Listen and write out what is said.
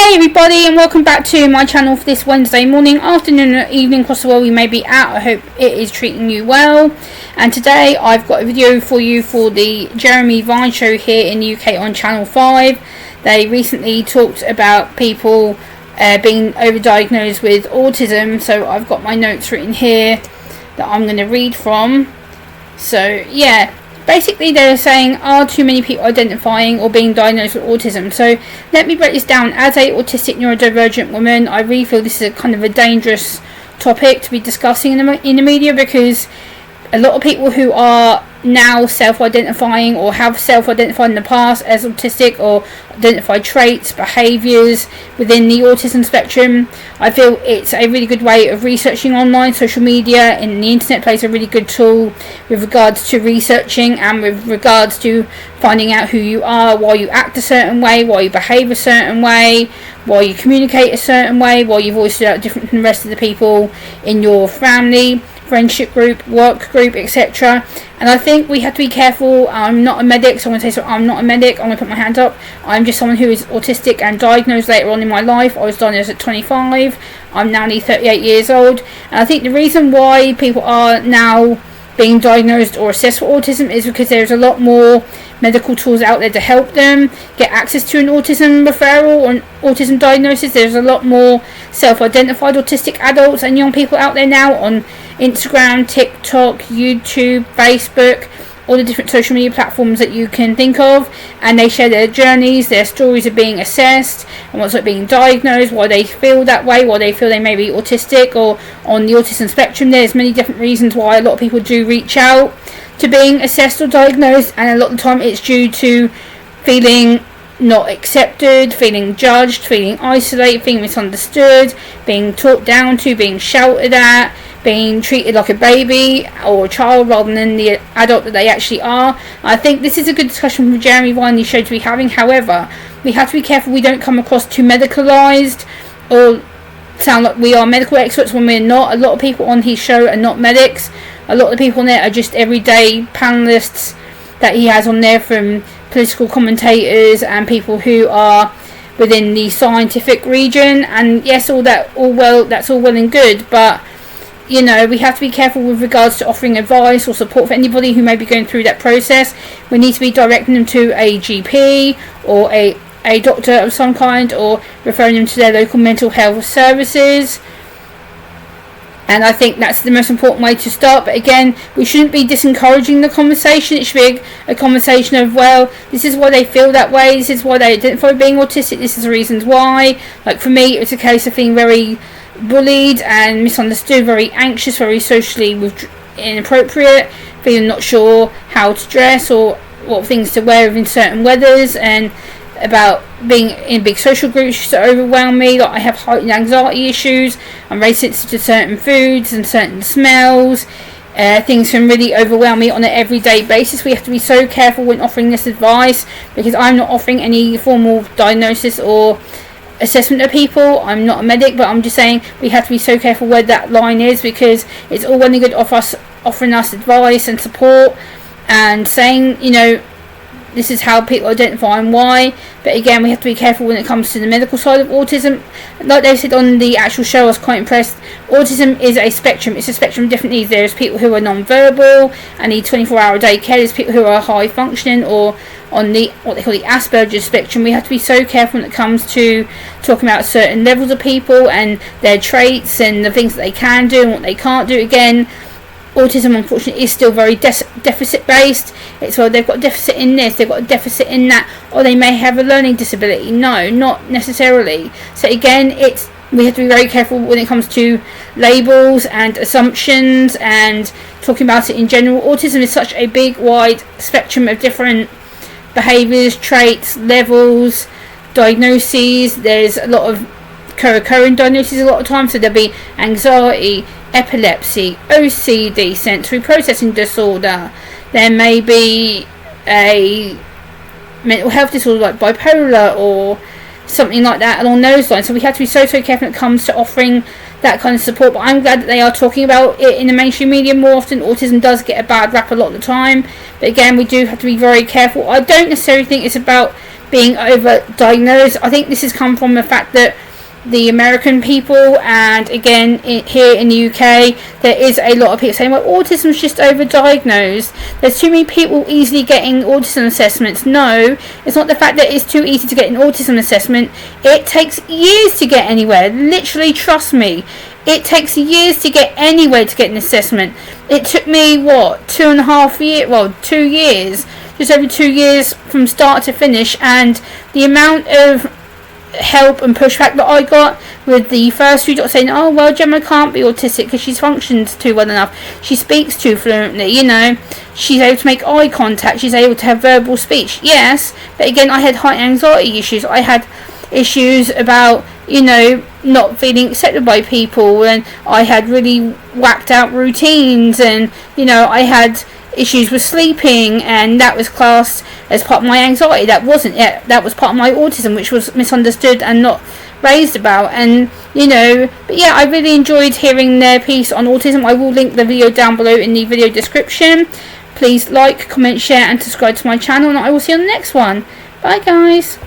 Hey everybody, and welcome back to my channel for this Wednesday morning, afternoon or evening across the world you may be at. I hope it is treating you well. And today I've got a video for you for the Jeremy Vine show here in the UK on Channel 5. They recently talked about people being overdiagnosed with autism, so I've got my notes written here that I'm going to read from. So yeah, basically they're saying, are too many people identifying or being diagnosed with autism? So let me break this down. As a autistic neurodivergent woman, I really feel this is a kind of a dangerous topic to be discussing in the media, because a lot of people who are now self-identifying or have self-identified in the past as autistic or identified traits, behaviours within the autism spectrum, I feel it's a really good way of researching online. Social media and the internet plays a really good tool with regards to researching and with regards to finding out who you are, why you act a certain way, why you behave a certain way, why you communicate a certain way, why your voice is out different from the rest of the people in your family, friendship group, work group, etc. And I think we have to be careful. I'm not a medic, so I'm going to say, so I'm not a medic. I'm going to put my hand up. I'm just someone who is autistic and diagnosed later on in my life. I was diagnosed at 25. I'm now only 38 years old. And I think the reason why people are now being diagnosed or assessed for autism is because there's a lot more medical tools out there to help them get access to an autism referral or an autism diagnosis. There's a lot more self-identified autistic adults and young people out there now on Instagram, TikTok, YouTube, Facebook, all the different social media platforms that you can think of, and they share their journeys, their stories of being assessed and what's like being diagnosed, why they feel that way, why they feel they may be autistic or on the autism spectrum. There's many different reasons why a lot of people do reach out to being assessed or diagnosed, and a lot of the time it's due to feeling not accepted, feeling judged, feeling isolated, feeling misunderstood, being talked down to, being shouted at, being treated like a baby or a child rather than the adult that they actually are. I think this is a good discussion for Jeremy Vine show to be having. However, we have to be careful we don't come across too medicalised or sound like we are medical experts when we're not. A lot of people on his show are not medics. A lot of the people on there are just everyday panellists that he has on there, from political commentators and people who are within the scientific region. And yes, that's all well and good, but you know, we have to be careful with regards to offering advice or support for anybody who may be going through that process. We need to be directing them to a GP or a doctor of some kind, or referring them to their local mental health services. And I think that's the most important way to start. But again, we shouldn't be disencouraging the conversation. It should be a conversation of, well, this is why they feel that way, this is why they identify with being autistic, this is the reasons why. Like for me, it's a case of being very bullied and misunderstood, very anxious, very socially inappropriate, feeling not sure how to dress or what things to wear in certain weathers, and about being in big social groups used to overwhelm me. Like I have heightened anxiety issues, I'm very sensitive to certain foods and certain smells. Things can really overwhelm me on an everyday basis. We have to be so careful when offering this advice, because I'm not offering any formal diagnosis or assessment of people. I'm not a medic, but I'm just saying we have to be so careful where that line is, because it's all well and good offering us advice and support and saying, you know, this is how people identify and why. But again, we have to be careful when it comes to the medical side of autism. Like they said on the actual show, I was quite impressed. Autism is a spectrum. It's a spectrum of different needs. There's people who are non-verbal and need 24-hour day care. There's people who are high functioning or on the what they call the Asperger's spectrum. We have to be so careful when it comes to talking about certain levels of people and their traits and the things that they can do and what they can't do. Again, autism unfortunately is still very deficit based. It's, well, they've got a deficit in this, they've got a deficit in that, or they may have a learning disability. No, not necessarily. So again, we have to be very careful when it comes to labels and assumptions and talking about it in general. Autism is such a big, wide spectrum of different behaviours, traits, levels, diagnoses. There's a lot of co-occurring diagnoses a lot of times. So there'll be anxiety, epilepsy, OCD, sensory processing disorder. There may be a mental health disorder like bipolar or something like that along those lines. So we have to be so careful when it comes to offering that kind of support. But I'm glad that they are talking about it in the mainstream media more often. Autism does get a bad rap a lot of the time, but again, we do have to be very careful. I don't necessarily think it's about being overdiagnosed. I think this has come from the fact that the American people, and again here in the UK, there is a lot of people saying, well, autism's just overdiagnosed. There's too many people easily getting autism assessments. No, it's not the fact that it's too easy to get an autism assessment. It takes years to get anywhere. Literally, trust me. It takes years to get anywhere to get an assessment. It took me, 2.5 years? Well, 2 years. Just over 2 years from start to finish. And the amount of help and pushback that I got with the first few doctors saying, oh, well, Gemma can't be autistic because she functions too well enough. She speaks too fluently, She's able to make eye contact. She's able to have verbal speech. Yes, but again, I had high anxiety issues. I had issues about, not feeling accepted by people, and I had really whacked out routines, and, I had issues with sleeping, and that was classed as part of my anxiety. That wasn't yet. That was part of my autism, which was misunderstood and not raised about. And but yeah, I really enjoyed hearing their piece on autism. I will link the video down below in the video description. Please like, comment, share and subscribe to my channel, and I will see you on the next one. Bye guys.